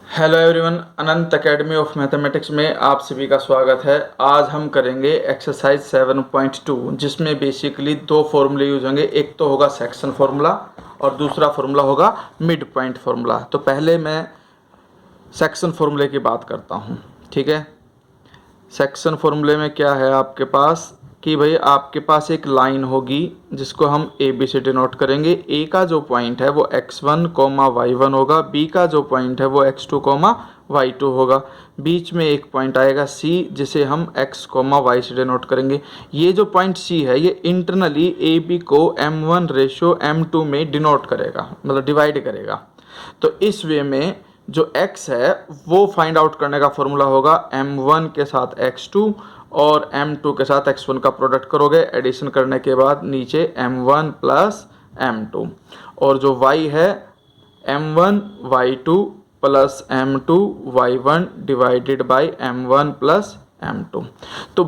Hello everyone, Anant academy of mathematics में आप सभी का स्वागत है। आज हम करेंगे एक्सरसाइज 7.2 जिसमें बेसिकली दो फॉर्मूले यूज होंगे। एक तो होगा सेक्शन फार्मूला और दूसरा फार्मूला होगा मिड पॉइंट फार्मूला। तो पहले मैं सेक्शन फार्मूले की बात करता हूँ, ठीक है। सेक्शन फार्मूले में क्या है आपके पास कि भाई आपके पास एक लाइन होगी जिसको हम ए बी से डिनोट करेंगे। ए का जो पॉइंट है वो x1 y1 होगा, बी का जो पॉइंट है वो x2 y2 होगा। बीच में एक पॉइंट आएगा c जिसे हम x y से डिनोट करेंगे। ये जो पॉइंट c है ये इंटरनली ए बी को m1 रेशो m2 में डिनोट करेगा, मतलब डिवाइड करेगा। तो इस वे में जो x है वो फाइंड आउट करने का फॉर्मूला होगा m1 के साथ x2 और m2 के साथ x1 का प्रोडक्ट करोगे। एडिशन करने के बाद नीचे m1 प्लस m2 और जो y है m1 y2 plus m2 y1 divided by m1 plus m2। तो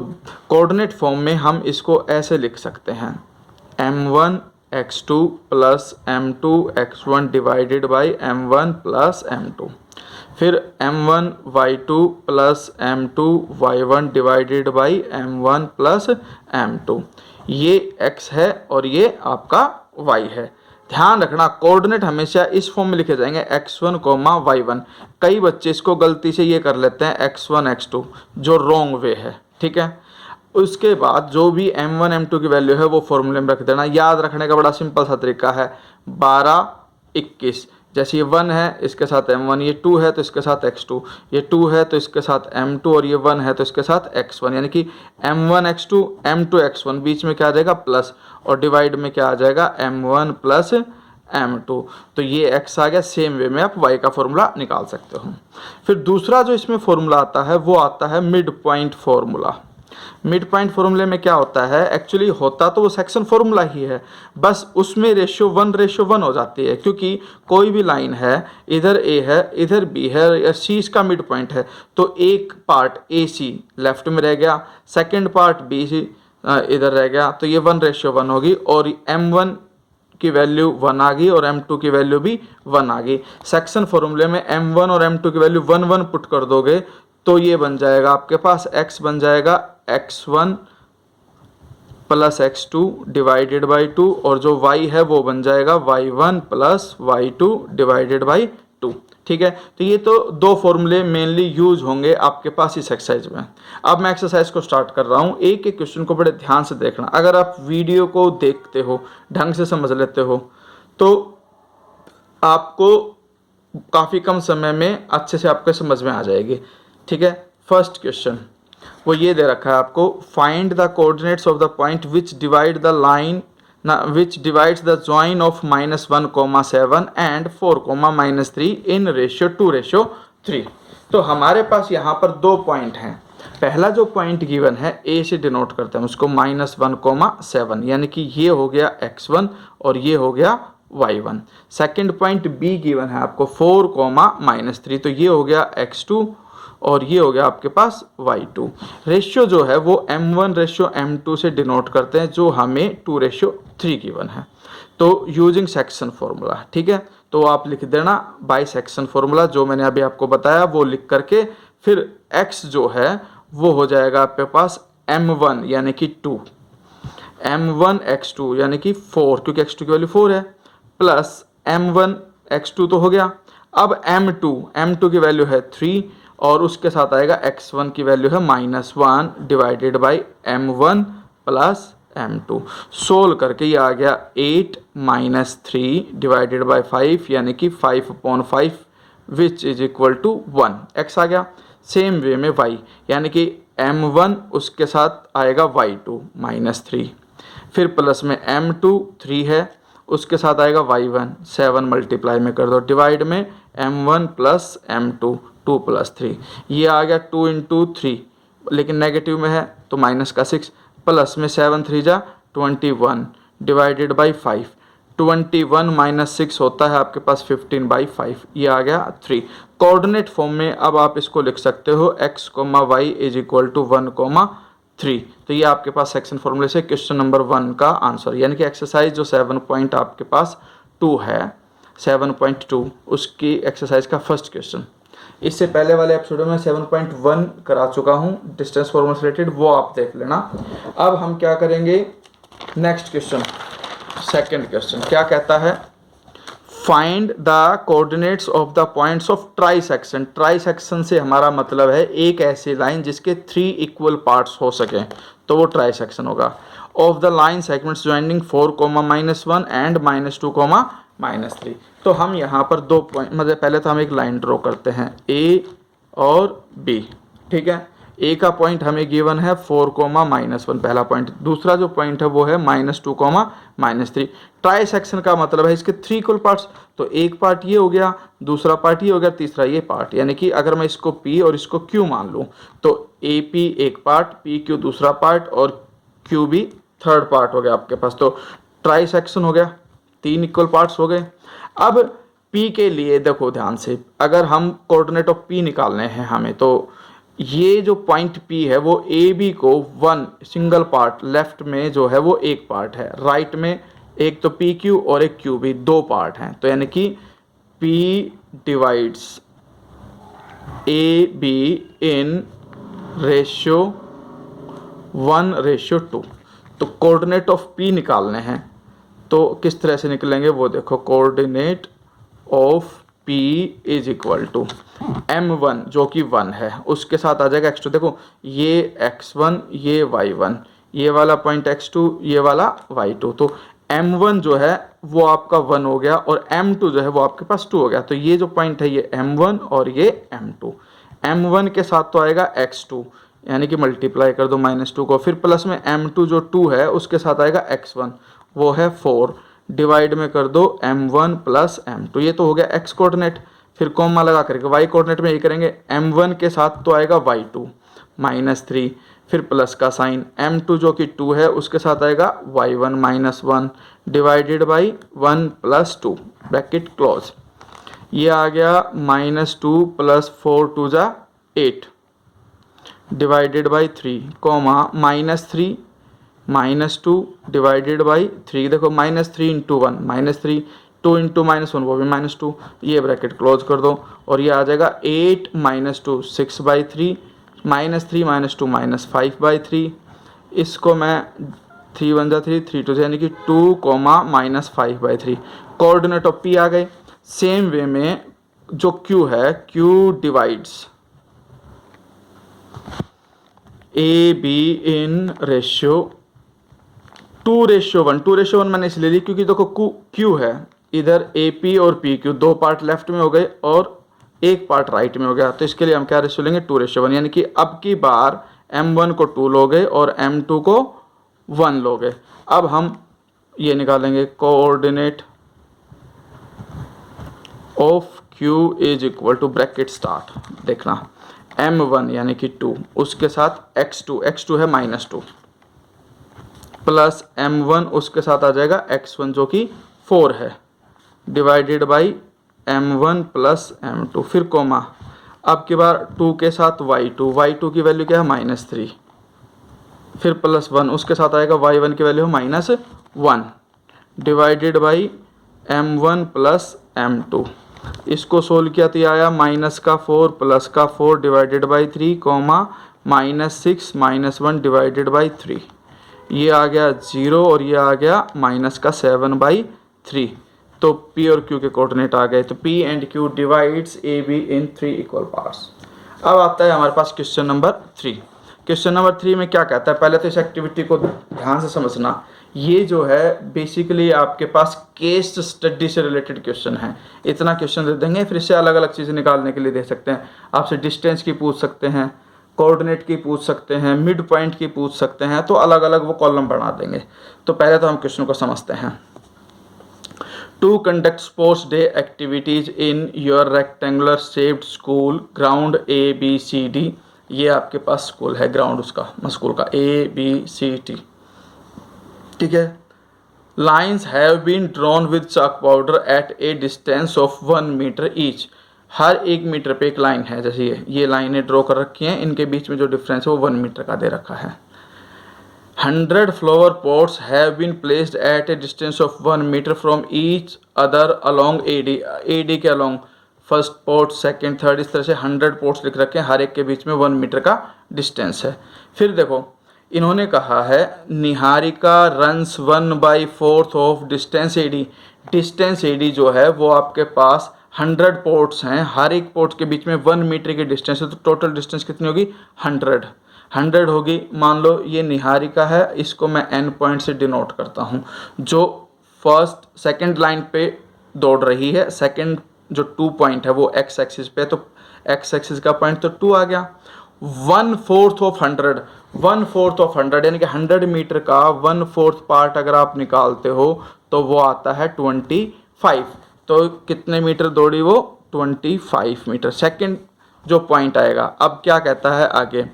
कोऑर्डिनेट फॉर्म में हम इसको ऐसे लिख सकते हैं m1 x2 plus m2 x1 divided by m1 plus m2। फिर m1 y2 plus m2 y1 divided by m1 plus m2। ये x है और ये आपका y है। ध्यान रखना कोऑर्डिनेट हमेशा इस फॉर्म में लिखे जाएंगे x1 y1। कई बच्चे इसको गलती से ये कर लेते हैं x1 x2, जो रॉन्ग वे है, ठीक है। उसके बाद जो भी m1 m2 की वैल्यू है वो फॉर्मूले में रख देना। याद रखने का बड़ा सिंपल सा तरीका है 12 21। जैसे ये 1 है इसके साथ m1, ये 2 है तो इसके साथ x2, ये 2 है तो इसके साथ m2 और ये 1 है तो इसके साथ x1, यानी कि m1 x2 m2 x1, बीच में क्या आ जाएगा प्लस और डिवाइड में क्या आ जाएगा m1 प्लस m2। तो ये x आ गया। सेम वे में आप y का फॉर्मूला निकाल सकते हो। फिर दूसरा जो इसमें फॉर्मूला आता है वो आता है mid point formula. Mid point फॉर्मूले में क्या होता है, एक्चुअली होता तो वो सेक्शन फॉर्मूला ही है, बस उसमें रेशियो 1:1 हो जाती है। क्योंकि कोई भी लाइन है, इधर ए है इधर बी है या सी इसका मिड पॉइंट है, तो एक पार्ट ए सी लेफ्ट में रह गया, सेकेंड पार्ट बी सी इधर रह गया, तो ये 1:1 होगी और m1 की वैल्यू 1 आ गई और m2 की वैल्यू भी 1 आ गई। सेक्शन फॉर्मूले में m1 और m2 की वैल्यू 1 1 पुट कर दोगे तो ये बन जाएगा आपके पास x बन जाएगा x1 plus x2 divided by 2 और जो y है वो बन जाएगा y1 plus y2 divided by 2, ठीक है। तो ये तो दो फॉर्मूले मेनली यूज होंगे आपके पास इस एक्सरसाइज में। अब मैं एक्सरसाइज को स्टार्ट कर रहा हूँ। एक एक क्वेश्चन को बड़े ध्यान से देखना। अगर आप वीडियो को देखते हो, ढंग से समझ लेते हो, तो आपको काफ़ी कम समय में अच्छे से आपके समझ में आ जाएगी, ठीक है। फर्स्ट क्वेश्चन वो ये दे रखा है आपको, find the coordinates of the point which divide the line which divides the join of -1, 7 and 4, -3 in ratio 2:3। तो हमारे पास यहाँ पर दो पॉइंट हैं। पहला जो पॉइंट गिवन है ए से डिनोट करते हैं उसको -1, 7, यानी कि ये हो गया x1 और ये हो गया y1। Second point be given है आपको 4, -3, तो ये हो गया x2 और ये हो गया आपके पास y2। रेशियो जो है वो m1 रेशियो m2 से डिनोट करते हैं, जो हमें 2:3 गिवन है। तो यूजिंग सेक्शन फॉर्मूला, ठीक है। तो आप लिख देना बाय सेक्शन फॉर्मूला, जो मैंने अभी आपको बताया वो लिख करके फिर x जो है वो हो जाएगा आपके पास m1 यानी कि 2, m1 x2 यानी कि 4, क्योंकि x2 की वैल्यू 4 है, प्लस m1 x2 तो हो गया। अब m2 की वैल्यू है 3 और उसके साथ आएगा x1 की वैल्यू है -1 divided by m1 plus m2। Solve करके ये आ गया 8 - 3 डिवाइडेड बाई 5 यानी कि 5/5 which is equal to 1, x आ गया। सेम वे में y यानी कि m1 उसके साथ आएगा y2 -3, फिर प्लस में m2 3 है उसके साथ आएगा y1 7 मल्टीप्लाई में कर दो, डिवाइड में m1 प्लस m2 2 + 3, ये आ गया 2 × 3, लेकिन नेगेटिव में है तो माइनस का 6, प्लस में 7 3 जा 21 डिवाइडेड बाई 5, 21 - 6 होता है आपके पास 15/5, ये आ गया 3। कोऑर्डिनेट फॉर्म में अब आप इसको लिख सकते हो x, y is equal to 1, 3। तो ये आपके पास सेक्शन फॉर्मूले से क्वेश्चन नंबर 1 का आंसर, यानी कि एक्सरसाइज जो 7 पॉइंट आपके पास 2 है 7.2 उसकी एक्सरसाइज का फर्स्ट क्वेश्चन। इससे पहले वाले एपिसोड में 7.1 करा चुका हूँ डिस्टेंस फॉर्मूला से रिलेटेड, वो आप देख लेना। अब हम क्या करेंगे, नेक्स्ट क्वेश्चन, सेकंड क्वेश्चन क्या कहता है, find the coordinates of the points of try section. Try section से हमारा मतलब है एक ऐसी लाइन जिसके 3 इक्वल पार्ट्स हो सके, तो वो ट्राई सेक्शन होगा। Of the line segments joining 4, -1 and -2, -3। तो हम यहाँ पर 2 पॉइंट, मतलब पहले तो हम एक लाइन ड्रॉ करते हैं ए और बी, ठीक है। ए का पॉइंट हमें गिवन है 4, -1 पहला पॉइंट, दूसरा जो पॉइंट है वो है -2, -3। ट्राई सेक्शन का मतलब है इसके 3 इक्वल पार्ट्स, तो एक पार्ट ये हो गया, दूसरा पार्ट ये हो गया, तीसरा ये पार्ट, यानी कि अगर मैं इसको P और इसको Q मान लूँ तो AP एक पार्ट, PQ दूसरा पार्ट और QB थर्ड पार्ट हो गया आपके पास। तो ट्राई सेक्शन हो गया, 3 इक्वल पार्ट्स हो गए। अब P के लिए देखो ध्यान से, अगर हम कोऑर्डिनेट ऑफ P निकालने हैं हमें, तो ये जो पॉइंट P है वो AB को 1 सिंगल पार्ट, लेफ्ट में जो है वो एक पार्ट है, राइट में एक तो PQ और एक QB 2 पार्ट हैं, तो यानी कि P divides AB in ratio 1:2। तो कोऑर्डिनेट ऑफ P निकालने हैं, तो किस तरह से निकलेंगे वो देखो। Coordinate of P is equal to M1 जो कि 1 है, उसके साथ आ जाएगा x2। देखो ये x1, ये y1, ये वाला पॉइंट x2, ये वाला y2। तो M1 जो है वो आपका 1 हो गया और M2 जो है वो आपके पास 2 हो गया। तो ये जो पॉइंट है ये M1 और ये M2। M1 के साथ तो आएगा x2, यानी कि मल्टीप्लाई कर दो -2 को, फिर प्लस में M2 जो 2 है उसके साथ आएगा x1 वो है 4, डिवाइड में कर दो M1 प्लस M2, ये तो हो गया x कोऑर्डिनेट। फिर कॉमा लगा करके y कोऑर्डिनेट में ये करेंगे, M1 के साथ तो आएगा y2 -3, फिर प्लस का साइन, M2 जो कि 2 है उसके साथ आएगा y1 -1 divided by 1 + 2 bracket close. ये आ गया -2 + 4 2 = 8 divided by 3, comma -3 -2 divided by 3। देखो -3 × 1 -3, 2 × -1 वो भी -2, ये ब्रैकेट क्लोज कर दो और ये आ जाएगा 8 - 2 6/3, -3 - 2 -5/3। इसको मैं 3 × 1 = 3, 3 × 2 यानी कि 2, -5/3। कोऑर्डिनेट ऑफ P आ गए। सेम वे में जो Q है, Q divides AB in ratio 2:1। 2:1 मैंने इसलिए ली क्योंकि देखो Q है, इधर AP और PQ 2 पार्ट लेफ्ट में हो गए और एक पार्ट राइट में हो गया, तो इसके लिए हम क्या रेशियो लेंगे 2:1, यानी कि अब की बार M1 को 2 लोगे और M2 को 1 लोगे। अब हम ये निकालेंगे, coordinate of Q is equal to bracket start, देखना M1 यानी कि 2 उसके साथ x2 है -2 प्लस M1 उसके साथ आ जाएगा x1 जो कि 4 है divided by M1 plus M2, फिर कोमा, अब की बार 2 के साथ y2 की वैल्यू क्या है -3, फिर प्लस 1 उसके साथ आएगा y1 की value -1 divided by M1 plus M2। इसको सोल्व किया तो ये आया -4 प्लस का 4 divided by 3, comma -6 -1 divided by 3, ये आ गया 0 और ये आ गया -7/3। तो P और Q के कोऑर्डिनेट आ गए। तो P and Q divides AB in 3 equal parts. अब आता है हमारे पास क्वेश्चन नंबर 3। क्वेश्चन नंबर 3 में क्या कहता है, पहले तो इस एक्टिविटी को ध्यान से समझना। ये जो है बेसिकली आपके पास केस स्टडी से रिलेटेड क्वेश्चन है। इतना क्वेश्चन दे देंगे, फिर इससे अलग अलग चीज़ें निकालने के लिए दे सकते हैं। आपसे डिस्टेंस की पूछ सकते हैं, कोऑर्डिनेट की पूछ सकते हैं, मिड पॉइंट की पूछ सकते हैं, तो अलग अलग वो कॉलम बना देंगे। तो पहले तो हम क्वेश्चन को समझते हैं। To conduct sports day activities in your rectangular shaped school ground ABCD। ये आपके पास स्कूल है, ग्राउंड उसका स्कूल का ABCD, ठीक है। Lines have been drawn with chalk powder at a distance of 1 metre each. हर 1 मीटर पे एक लाइन है, जैसे ये लाइनें ड्रॉ कर रखी हैं, इनके बीच में जो डिफरेंस है वो 1 मीटर का दे रखा है। 100 flower pots have been placed at a distance of 1 meter from each other along AD के along first port second third, इस तरह से 100 पोर्ट्स लिख रखे हैं, हर एक के बीच में 1 मीटर का डिस्टेंस है। फिर देखो इन्होंने कहा है Niharika runs 1/4 of distance AD। Distance AD जो है वो आपके पास 100 पोर्ट्स हैं, हर एक पोर्ट के बीच में 1 मीटर की डिस्टेंस है, तो टोटल डिस्टेंस कितनी होगी 100 होगी। मान लो ये निहारिका है, इसको मैं N पॉइंट से डिनोट करता हूँ, जो फर्स्ट सेकंड लाइन पे दौड़ रही है, सेकंड जो 2 पॉइंट है वो x एक्सिस पे है, तो x एक्सिस का पॉइंट तो 2 आ गया। 1/4 ऑफ 100, 1/4 ऑफ 100 यानी कि 100 मीटर का 1/4 पार्ट अगर आप निकालते हो तो वो आता है 25। तो कितने मीटर दौड़ी वो 25 मीटर, सेकंड जो पॉइंट आएगा। अब क्या कहता है आगे,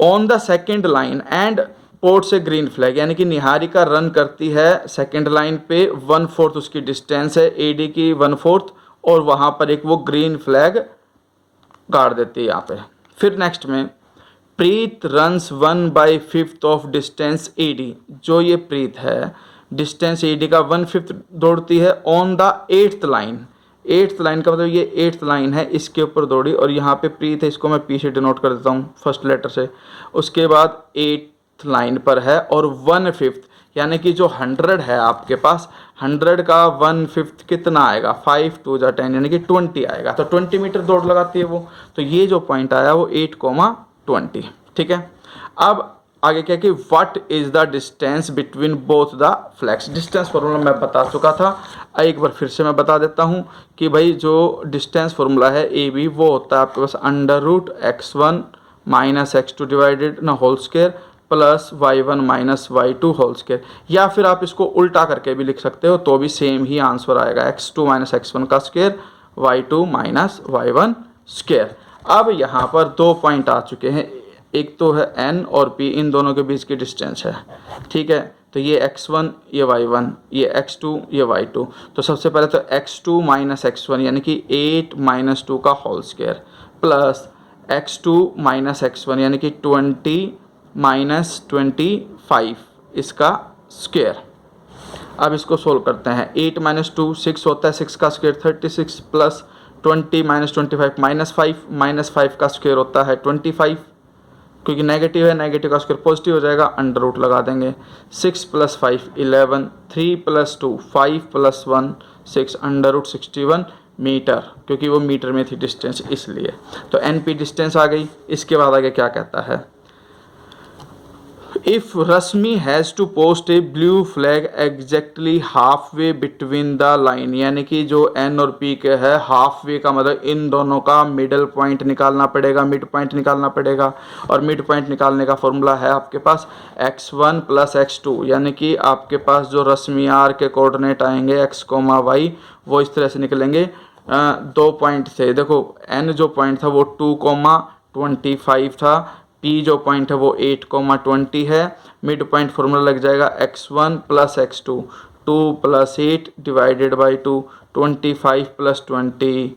on the second line and port से ग्रीन फ्लैग, यानी कि निहारिका रन करती है सेकेंड लाइन पे, 1/4 उसकी डिस्टेंस है AD की 1/4, और वहाँ पर एक वो ग्रीन फ्लैग गाड़ देती है यहाँ पे। फिर नेक्स्ट में प्रीत रन्स 1/5 ऑफ डिस्टेंस AD, जो ये प्रीत है डिस्टेंस AD का 1/5 दौड़ती है on the 8th line. 8th line का मतलब ये 8th लाइन है, इसके ऊपर दौड़ी, और यहाँ पे प्रीत है, इसको मैं P से डिनोट कर देता हूँ फर्स्ट लेटर से। उसके बाद 8th लाइन पर है और 1/5 यानी कि जो 100 है आपके पास, 100 का 1/5 कितना आएगा, 5 2 जा 10 यानी कि 20 आएगा, तो 20 मीटर दौड़ लगाती है वो। तो ये जो पॉइंट आया वो 8,20, ठीक है। अब आगे क्या कि what is the distance between both the flags. Distance formula मैं बता चुका था, एक बार फिर से मैं बता देता हूँ कि भाई जो डिस्टेंस फार्मूला है AB वो होता है आपके पास √x1 - x2 डिवाइडेड ना whole square plus y1 - y2 whole square, या फिर आप इसको उल्टा करके भी लिख सकते हो तो भी सेम ही आंसर आएगा, x2 - x1 का स्क्वायर y2 - y1 स्क्वायर। अब यहाँ पर 2 पॉइंट आ चुके हैं, एक तो है N और P, इन दोनों के बीच की डिस्टेंस है, ठीक है। तो ये x1 ये y1, ये x2 ये y2। तो सबसे पहले तो x2 - x1 यानी कि 8 - 2 का whole square plus x2 - x1 यानी कि 20 - 25 इसका स्क्वायर। अब इसको सोल्व करते हैं, 8 - 2 6 होता है, 6 का स्क्वायर 36 प्लस 20 - 25 -5 का स्क्वायर होता है 25, क्योंकि नेगेटिव है, नेगेटिव का स्क्वायर पॉजिटिव हो जाएगा, अंडर रूट लगा देंगे। 6 + 5 11, 3 + 2 5 + 1 6, अंडर रूट 61 मीटर, क्योंकि वो मीटर में थी डिस्टेंस इसलिए। तो NP डिस्टेंस आ गई। इसके बाद आगे क्या कहता है, if Rashmi has to post a blue flag exactly halfway between the line, यानी कि जो N और P के है हाफ वे का मतलब इन दोनों का मिडल पॉइंट निकालना पड़ेगा, मिड पॉइंट निकालना पड़ेगा, और मिड पॉइंट निकालने का फॉर्मूला है आपके पास x1 + x2, यानी कि आपके पास जो रश्मि R के कोऑर्डिनेट आएंगे x, y वो इस तरह से निकलेंगे। 2 पॉइंट थे, देखो N जो पॉइंट था वो 2,25 था, P जो पॉइंट है वो 8,20 है, मिड पॉइंट फॉर्मूला लग जाएगा x1 + x2, 2 + 8 डिवाइडेड बाई 2, 25 + 20,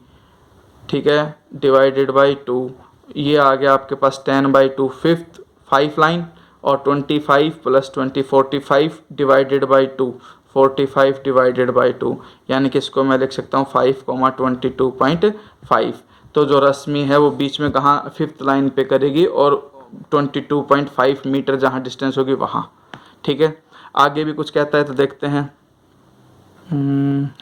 ठीक है, डिवाइडेड बाई 2, ये आ गया आपके पास 10/2 फिफ्थ 5 लाइन, और 25 + 20 45 डिवाइडेड बाई 2, 45 डिवाइडेड बाई 2, यानी कि इसको मैं लिख सकता हूँ 5,22.5। तो जो रश्मि है वो बीच में कहाँ 5th लाइन पे करेगी, और 22.5 मीटर जहाँ डिस्टेंस होगी वहाँ, ठीक है। आगे भी कुछ कहता है तो देखते हैं।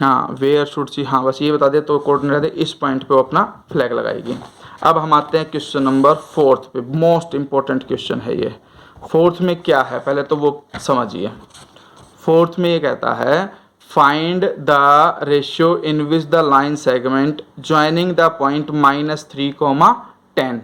हाँ, वेयर शुड सी, हाँ बस ये बता दे तो कोऑर्डिनेट है, इस पॉइंट पे वो अपना फ्लैग लगाएगी। अब हम आते हैं क्वेश्चन नंबर 4 पे, मोस्ट इम्पोर्टेंट क्वेश्चन है ये। 4th में क्या है पहले तो वो समझिए। 4th में ये कहता है find the ratio in which the line segment joining the point -3, 10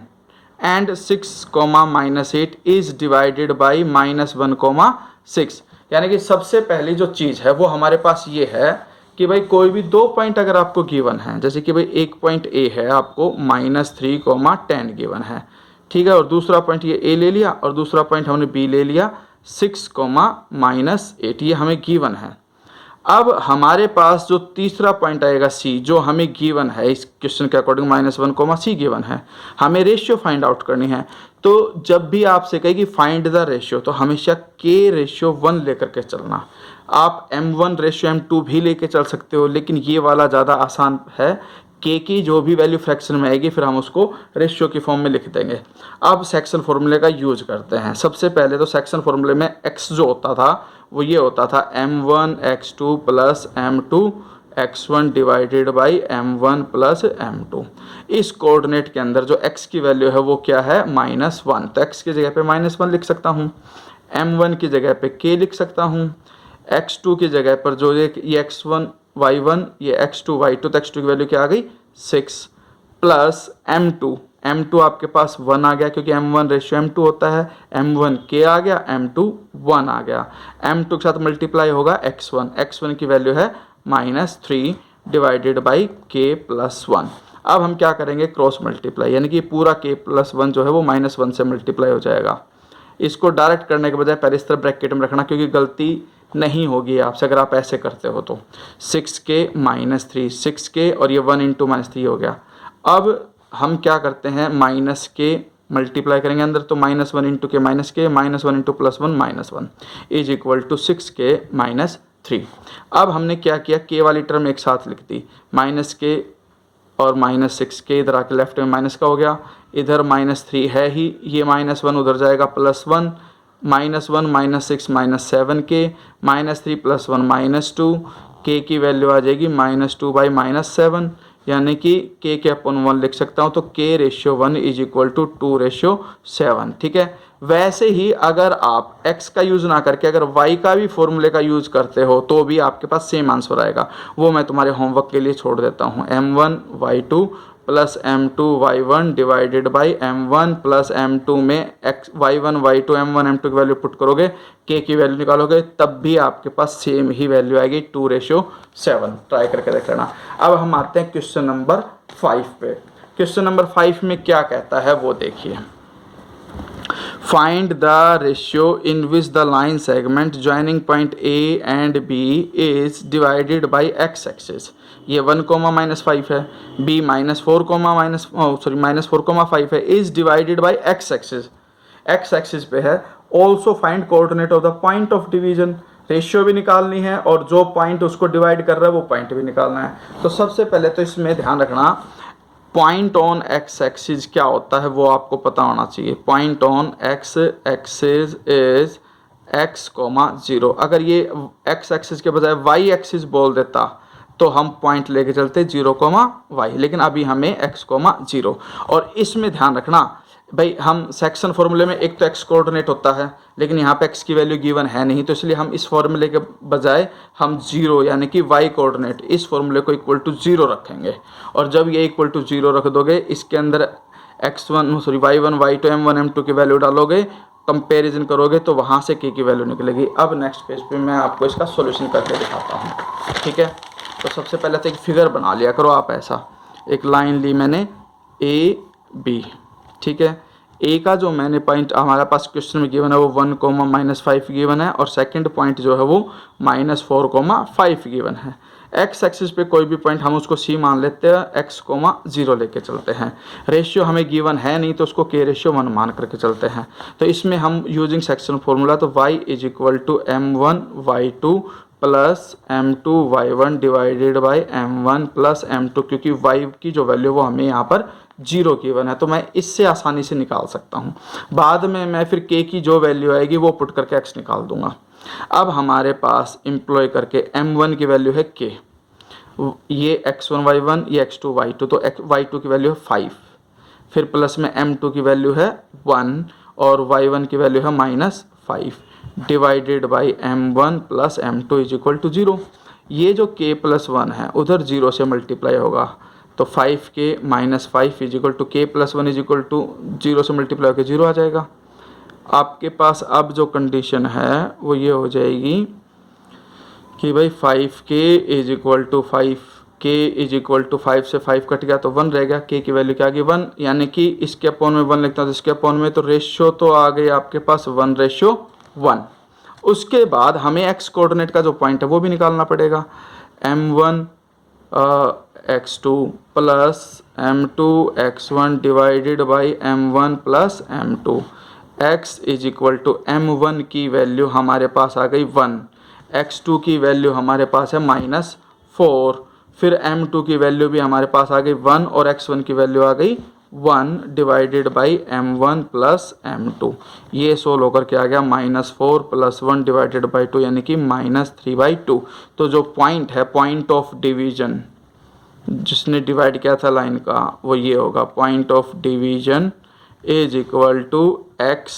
and 6, -8 is divided by -1, 6। यानी कि सबसे पहली जो चीज़ है वो हमारे पास ये है कि भाई कोई भी 2 पॉइंट अगर आपको गिवन है, जैसे कि भाई एक पॉइंट A है आपको -3, 10 गिवन है, ठीक है, और दूसरा पॉइंट ये A ले लिया, और दूसरा पॉइंट हमने B ले लिया 6, -8, ये हमें गिवन है। अब हमारे पास जो तीसरा पॉइंट आएगा सी, जो हमें गिवन है इस क्वेश्चन के अकॉर्डिंग -1, सी गिवन है, हमें रेशियो फाइंड आउट करनी है। तो जब भी आपसे कहेगी फाइंड द रेशियो, तो हमेशा के रेशियो 1 लेकर के चलना। आप m1 रेशियो m2 भी लेके चल सकते हो, लेकिन ये वाला ज़्यादा आसान है। के की जो भी वैल्यू फ्रैक्शन में आएगी फिर हम उसको रेशियो की फॉर्म में लिख देंगे। अब सेक्शन फॉर्मूले का यूज करते हैं। सबसे पहले तो सेक्शन फॉर्मूले में x जो होता था वो ये होता था m1 x2 plus m2 x1 divided by m1 plus m2। इस कोऑर्डिनेट के अंदर जो x की वैल्यू है वो क्या है, -1, तो x की जगह पे -1 लिख सकता हूँ, m1 की जगह पे k लिख सकता हूँ, x2 की जगह पर जो ये x1 y1 ये x2 y2, तो x2 की वैल्यू क्या आ गई 6 प्लस m2 आपके पास 1 आ गया क्योंकि m1 रेशियो m2 होता है, m1 k आ गया, m2 1 आ गया, m2 के साथ मल्टीप्लाई होगा x1 की वैल्यू है -3 डिवाइडेड बाई k प्लस 1। अब हम क्या करेंगे, क्रॉस मल्टीप्लाई, यानी कि पूरा k प्लस 1 जो है वो -1 से मल्टीप्लाई हो जाएगा। इसको डायरेक्ट करने के बजाय पहले इस तरह ब्रैकेट में रखना, क्योंकि गलती नहीं होगी आपसे अगर आप ऐसे करते हो तो। 6k -3 6k और ये 1 इंटू -3 हो गया। अब हम क्या करते हैं, माइनस के मल्टीप्लाई करेंगे अंदर, तो -1 इंटू के -k, -1 into +1 -1 is equal to 6k -3। अब हमने क्या किया, k वाली टर्म एक साथ लिख दी, -k और -6k इधर आके लेफ्ट में माइनस का हो गया, इधर -3 है ही, ये -1 उधर जाएगा +1, -1 -6 -7k, -3 + 1 -2, k की वैल्यू आ जाएगी -2 बाई -7, यानी कि k के अपन 1 लिख सकता हूँ, तो k ratio 1 is equal to 2 ratio 7। ठीक है, वैसे ही अगर आप x का यूज़ ना करके अगर y का भी फॉर्मूले का यूज़ करते हो तो भी आपके पास सेम आंसर आएगा। वो मैं तुम्हारे होमवर्क के लिए छोड़ देता हूँ। m1 y2 plus m2 y1 divided by m1 plus m2 में y1 y2 m1 m2 की वैल्यू पुट करोगे, k की वैल्यू निकालोगे, तब भी आपके पास सेम ही वैल्यू आएगी 2 रेशियो 7। ट्राई करके देख लेना। अब हम आते हैं क्वेश्चन नंबर 5 पे। क्वेश्चन नंबर 5 में क्या कहता है वो देखिए। Find the ratio in which the line segment joining point A and B is divided by x-axis। ये 1, -5 है, B -4, है, is divided by x-axis, x-axis पे है। Also find coordinate of the point of division, ratio भी निकालनी है और जो पॉइंट उसको डिवाइड कर रहा है वो पॉइंट भी निकालना है। तो सबसे पहले तो इसमें ध्यान रखना, पॉइंट ऑन एक्स एक्सिस क्या होता है वो आपको पता होना चाहिए। Point on x axis is x, 0। अगर ये एक्स एक्सिस के बजाय y एक्सिस बोल देता तो हम पॉइंट लेके चलते 0, y, लेकिन अभी हमें x, 0। और इसमें ध्यान रखना भाई, हम सेक्शन फॉर्मूले में एक तो x कोऑर्डिनेट होता है, लेकिन यहाँ पे x की वैल्यू गिवन है नहीं, तो इसलिए हम इस फॉर्मूले के बजाय हम 0 यानी कि y कोऑर्डिनेट इस फॉर्मूले को इक्वल टू 0 रखेंगे। और जब ये इक्वल टू 0 रख दोगे, इसके अंदर y1 y2 m1 m2 की वैल्यू डालोगे, कंपेरिजन करोगे तो वहाँ से k की वैल्यू निकलेगी। अब नेक्स्ट पेज पे मैं आपको इसका सॉल्यूशन करके दिखाता हूँ। ठीक है, तो सबसे पहले तो एक फिगर बना लिया करो आप। ऐसा एक लाइन ली मैंने ए बी, ठीक है। ए का जो मैंने पॉइंट हमारे पास क्वेश्चन में गिवन है वो 1, -5 गिवन है, और सेकंड पॉइंट जो है वो -4, 5 गिवन है। एक्स एक्सिस पे कोई भी पॉइंट हम उसको सी मान लेते हैं, x, 0 लेके चलते हैं। रेशियो हमें गिवन है नहीं तो उसको k रेशियो 1 मान करके चलते हैं। तो इसमें हम यूजिंग सेक्शन फॉर्मूला, तो y is equal to m1 y2 plus m2 y1 divided by m1 plus m2, क्योंकि y की जो वैल्यू वो हमें यहाँ पर 0 गिवन है, तो मैं इससे आसानी से निकाल सकता हूँ। बाद में मैं फिर k की जो वैल्यू आएगी वो पुट करके x निकाल दूंगा। अब हमारे पास एम्प्लॉय करके m1 की वैल्यू है k, ये x1 y1 ये x2 y2, तो y2 की वैल्यू है 5, फिर प्लस में m2 की वैल्यू है 1 और y1 की वैल्यू है -5 divided by m1 plus m2 is equal to 0। ये जो k प्लस 1 है उधर 0 से मल्टीप्लाई होगा, तो 5k -5 is equal to k plus 1 is equal to 0 से मल्टीप्लाई होकर 0 आ जाएगा। आपके पास अब जो कंडीशन है वो ये हो जाएगी कि भाई 5k is equal to 5k is equal to 5 से 5 कट गया तो 1 रह गया, k की वैल्यू क्या आ गई 1, यानी कि इसके अपॉन में 1 लिखता हूँ तो इसके अपॉन में, तो रेशियो तो आ गई आपके पास 1 रेशियो 1। उसके बाद हमें एक्स कोऑर्डिनेट का जो पॉइंट है वो भी निकालना पड़ेगा। m1 x2 plus m2 x1 divided by m1 plus m2। x is equal to m1 की वैल्यू हमारे पास आ गई 1, x2 की वैल्यू हमारे पास है -4, फिर m2 की वैल्यू भी हमारे पास आ गई 1 और x1 की वैल्यू आ गई 1 divided by m1 plus m2। ये सोल्व होकर के आ गया -4 प्लस 1 डिवाइडेड बाई 2 यानी कि -3/2। तो जो पॉइंट है, पॉइंट ऑफ डिवीजन जिसने डिवाइड किया था लाइन का, वो ये होगा, point of division is equal to x,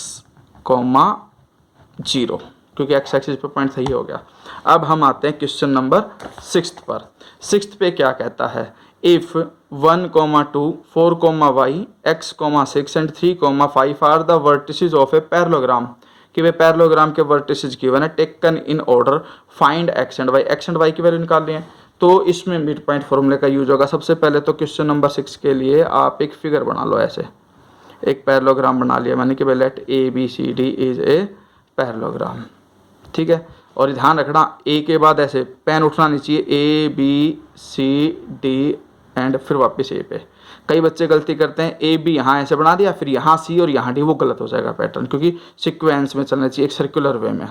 0, क्योंकि x एक्सिस पे पॉइंट सही हो गया। अब हम आते हैं क्वेश्चन नंबर 6 पर। 6 पे क्या कहता है, if 1, 2, 4, y, x, 6 and 3, 5 are the vertices of a parallelogram, कि वे पैरेललोग्राम के वर्टिसेस गिवन है, taken in order, find x and y की वैल्यू निकाल लिए। तो इसमें मिड पॉइंट फॉर्मूले का यूज होगा। सबसे पहले तो क्वेश्चन नंबर 6 के लिए आप एक फिगर बना लो, ऐसे एक पैरेललोग्राम बना लिया मैंने कि let ABCD is a parallelogram, ठीक है। और ध्यान रखना ए के बाद ऐसे पेन उठना नहीं चाहिए, ABCD एंड फिर वापस ए पे। कई बच्चे गलती करते हैं, AB यहाँ ऐसे बना दिया, फिर यहाँ C और यहाँ D, वो गलत हो जाएगा पैटर्न, क्योंकि सिक्वेंस में चलना चाहिए, एक सर्कुलर वे में।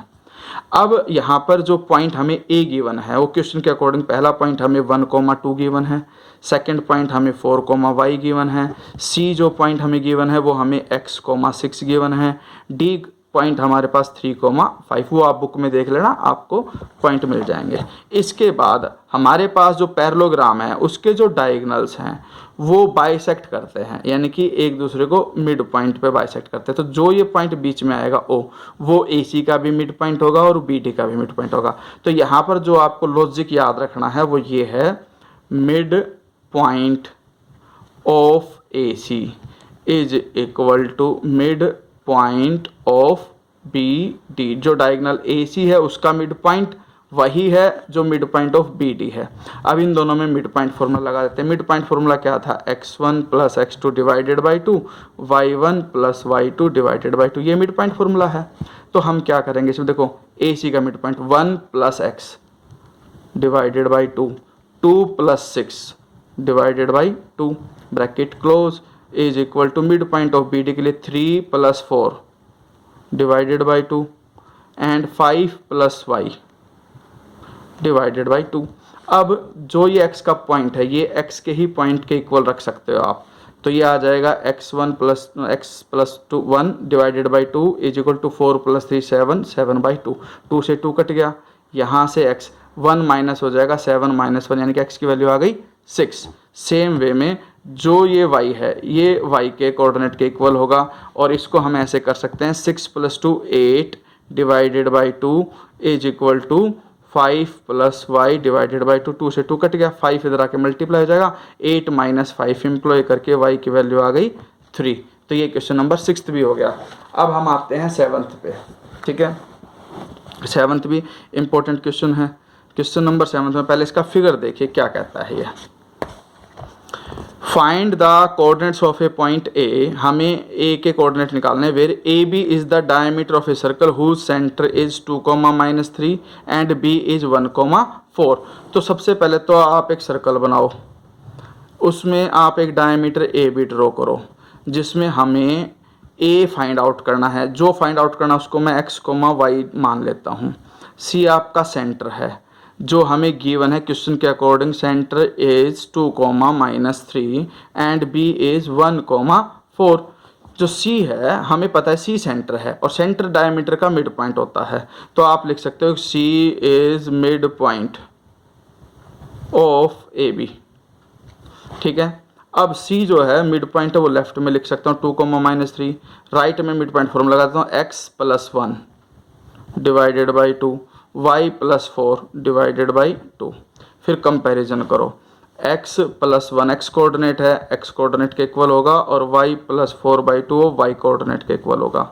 अब यहाँ पर जो पॉइंट हमें A गिवन है वो क्वेश्चन के अकॉर्डिंग, पहला पॉइंट हमें 1, 2 गिवन है, सेकंड पॉइंट हमें 4, y गिवन है, C जो पॉइंट हमें गिवन है वो हमें x, 6 गिवन है, D पॉइंट हमारे पास 3, 5, वो आप बुक में देख लेना, आपको पॉइंट मिल जाएंगे। इसके बाद हमारे पास जो पैरेललोग्राम है उसके जो डायगोनल्स हैं वो बाइसेक्ट करते हैं, यानी कि एक दूसरे को मिड पॉइंट पे बाइसेक्ट करते हैं। तो जो ये पॉइंट बीच में आएगा O, वो AC का भी मिड पॉइंट होगा और BD का भी मिड पॉइंट होगा। तो यहाँ पर जो आपको लॉजिक याद रखना है वो ये है, mid point of AC is equal to mid point of BD। जो डायगोनल AC है उसका मिड पॉइंट वही है जो मिड पॉइंट ऑफ BD है। अब इन दोनों में मिड पॉइंट फॉर्मूला लगा देते हैं। मिड पॉइंट फॉर्मूला क्या था, x1 plus x2 divided by 2, y1 plus y2 divided by 2, ये मिड पॉइंट फॉर्मूला है। तो हम क्या करेंगे इसमें, देखो AC का mid point 1 plus x divided by 2, 2 plus 6 divided by 2, bracket close, is equal to mid point of BD के लिए 3 plus 4 divided by 2 and 5 plus y divided by 2। अब जो ये x का पॉइंट है ये x के ही पॉइंट के इक्वल रख सकते हो आप। तो ये आ जाएगा x1 plus x 1 divided by 2 is equal to 4 plus 3 7 by 2, 2 से 2 कट गया, यहाँ से x 1 माइनस हो जाएगा, 7 माइनस 1 यानी कि x की वैल्यू आ गई 6। सेम वे में जो ये y है ये y के कोऑर्डिनेट के इक्वल होगा, और इसको हम ऐसे कर सकते हैं 6 plus 2 8 divided by 2 is equal to 5 plus y divided by 2, 2 से 2 कट गया, 5 इधर आके मल्टीप्लाई हो जाएगा, 8 माइनस 5 एम्प्लॉय करके y की वैल्यू आ गई 3। तो ये क्वेश्चन नंबर 6 भी हो गया। अब हम आते हैं 7th पे, ठीक है। 7th भी इंपॉर्टेंट क्वेश्चन है। क्वेश्चन नंबर 7 में पहले इसका फिगर देखिए क्या कहता है ये, find the coordinates of a point A, हमें ए के कोऑर्डिनेट निकालने, where A B is the diameter of a circle whose centre is 2, -3 and B is 1, 4। तो सबसे पहले तो आप एक सर्कल बनाओ, उसमें आप एक डायमीटर ए बी ड्रॉ करो, जिसमें हमें ए फाइंड आउट करना है। जो फाइंड आउट करना है उसको मैं x, y मान लेता हूँ। सी आपका सेंटर है जो हमें गिवन है क्वेश्चन के according, centre is 2, -3 and B is 1, 4। जो सी है हमें पता है सी सेंटर है और सेंटर डायमीटर का मिड पॉइंट होता है, तो आप लिख सकते हो C is mid point of A B, ठीक है। अब सी जो है मिड पॉइंट है वो लेफ्ट में लिख सकता हूँ 2, -3, राइट में मिड पॉइंट फॉर्मूला लगाता हूँ x plus 1 divided by 2, y plus 4 divided by 2। फिर कंपैरिजन करो, x प्लस 1 x कोऑर्डिनेट है, x कोऑर्डिनेट के इक्वल होगा, और y plus 4 by 2 y coordinate के इक्वल होगा।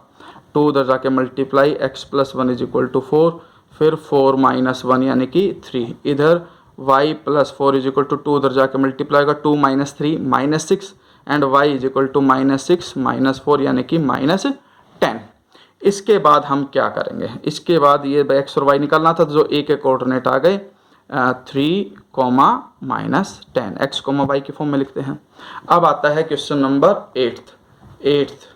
2 उधर जाके multiply, x plus 1 is equal to 4, फिर 4 माइनस 1 यानी कि 3, इधर y plus 4 is equal to 2 उधर जाके मल्टीप्लाई होगा, 2 minus 3 -6 and y is equal to -6 -4 यानी कि -10। इसके बाद हम क्या करेंगे, इसके बाद ये एक्स और वाई निकालना था, तो जो ए के कोऑर्डिनेट आ गए 3, -10 एक्स, वाई की फॉर्म में लिखते हैं। अब आता है क्वेश्चन नंबर 8th।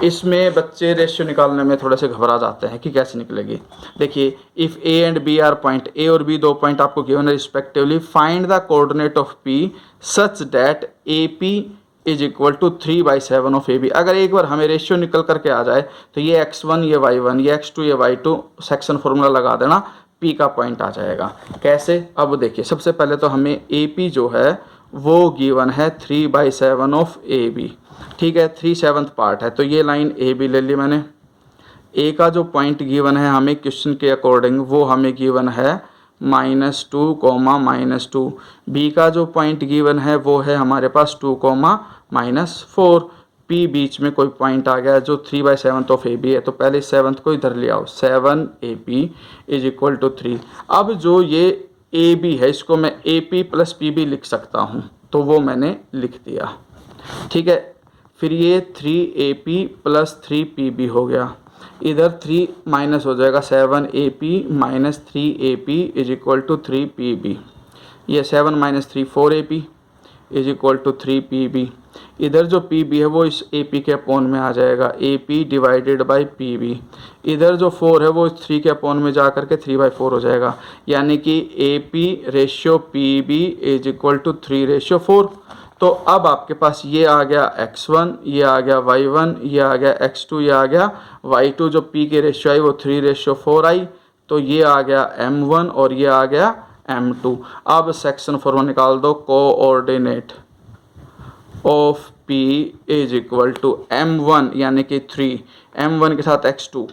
इसमें बच्चे रेशियो निकालने में थोड़े से घबरा जाते हैं कि कैसे निकलेगी। देखिए, if A and B are point, A और बी 2 पॉइंट आपको गिवन है respectively, find the coordinate of P such that A P is equal to 3/7 of A B. अगर एक बार हमें रेशियो निकल करके आ जाए तो ये x1 ये y1 ये x2 ये y2 सेक्शन फॉर्मूला लगा देना, p का पॉइंट आ जाएगा। कैसे, अब देखिए, सबसे पहले तो हमें AP जो है वो गिवन है 3/7 ऑफ AB, ठीक है, 3/7 पार्ट है, तो ये लाइन AB ले ली मैंने। A का जो पॉइंट गिवन है हमें क्वेश्चन के अकॉर्डिंग वो हमें गिवन है -2, -2। B का जो पॉइंट गिवन है वो है हमारे पास 2, -4। P बीच में कोई पॉइंट आ गया जो 3/7 ऑफ AB है, तो पहले 7th को इधर ले आओ, 7AP इज इक्वल टू 3। अब जो ये AB है इसको मैं AP + PB लिख सकता हूँ, तो वो मैंने लिख दिया, ठीक है। फिर ये 3AP + 3PB हो गया, इधर 3 माइनस हो जाएगा, 7AP - 3AP is equal to 3PB। ये 7 - 3 4AP is equal to 3PB। इधर जो PB है वो इस AP के अपॉन में आ जाएगा, AP डिवाइडेड बाई PB। इधर जो 4 है वो इस 3 के अपॉन में जा करके 3/4 हो जाएगा, यानी कि AP ratio PB is equal to 3/4। तो अब आपके पास ये आ गया x1, ये आ गया y1, ये आ गया x2, ये आ गया y2। जो p के रेशियो आई वो 3/4 आई, तो ये आ गया m1 और ये आ गया m2। अब सेक्शन फॉर्मूला निकाल दो, coordinate of p is equal to m1 यानी कि 3, m1 के साथ x2,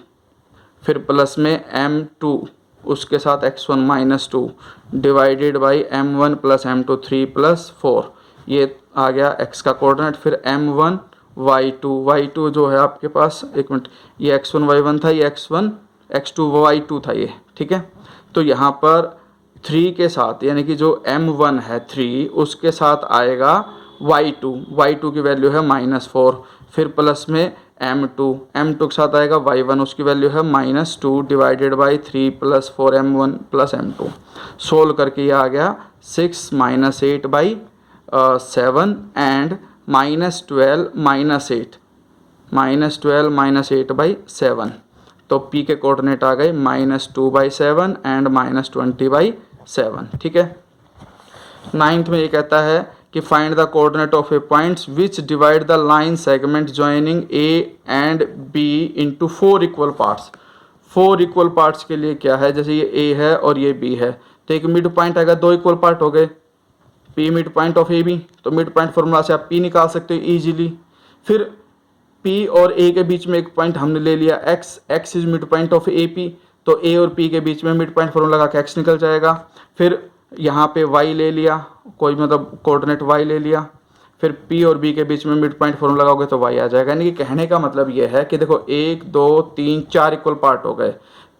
फिर प्लस में m2 उसके साथ x1 - 2 divided by m1 + m2 3 + 4। ये आ गया x का कोऑर्डिनेट। फिर m1 y2 जो है आपके पास, एक मिनट, ये x1 y1 था, ये x1 x2 y2 था ये, ठीक है। तो यहाँ पर 3 के साथ यानी कि जो m1 है 3 उसके साथ आएगा y2 की वैल्यू है -4, फिर प्लस में m2 के साथ आएगा y1 उसकी वैल्यू है -2 divided by 3 + 4 m1 + m2। Solve करके ये आ गया 6 - 8/7 एंड -12 - 8/7। तो p के कोऑर्डिनेट आ गए -2/7 एंड -20/7, ठीक है। 9th में ये कहता है कि find the coordinate of A points which divide the line segment joining A and B into 4 equal parts. 4 equal parts के लिए क्या है, जैसे ये A है और ये B है, तो एक मिड पॉइंट आएगा, 2 इक्वल पार्ट हो गए, P mid point of AB, तो मिड पॉइंट फॉर्मूला से आप P निकाल सकते हो इजीली। फिर P और A के बीच में एक पॉइंट हमने ले लिया x is mid point of AP, तो A और P के बीच में मिड पॉइंट फॉर्मूला लगा के x निकल जाएगा। फिर यहाँ पे y ले लिया, कोई मतलब कोऑर्डिनेट y ले लिया, फिर P और B के बीच में मिड पॉइंट फॉर्मूला लगाओगे तो y आ जाएगा। यानी कि कहने का मतलब ये है कि देखो 1 2 3 4 इक्वल पार्ट हो गए,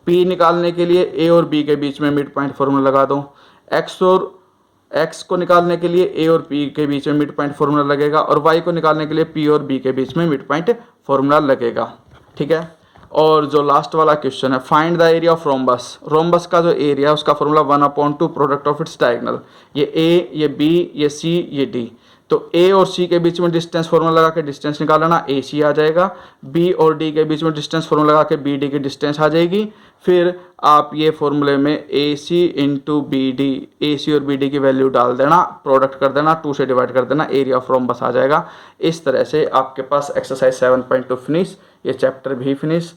P निकालने के लिए A और B के बीच में मिड पॉइंट फॉर्मूला लगा दो, x को निकालने के लिए A और P के बीच में मिड पॉइंट फॉर्मूला लगेगा, और y को निकालने के लिए P और B के बीच में मिड पॉइंट फॉर्मूला लगेगा, ठीक है। और जो लास्ट वाला क्वेश्चन है, find the area of rhombus. Rhombus का जो एरिया है उसका formula 1/2 product of its diagonal. ये A, ये B, ये C, ये D, तो A और C के बीच में डिस्टेंस फॉर्मूला लगा के डिस्टेंस निकाल लेना, AC आ जाएगा। B और D के बीच में डिस्टेंस फॉर्मूला लगा के BD की डिस्टेंस आ जाएगी। फिर आप ये फॉर्मूले में AC इंटू BD, AC और BD की वैल्यू डाल देना, प्रोडक्ट कर देना, 2 से डिवाइड कर देना, एरिया ऑफ रोम्बस आ जाएगा। इस तरह से आपके पास एक्सरसाइज 7.2 फिनिश, ये चैप्टर भी फिनिश।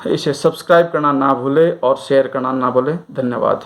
इसे सब्सक्राइब करना ना भूले और शेयर करना ना भूले। धन्यवाद।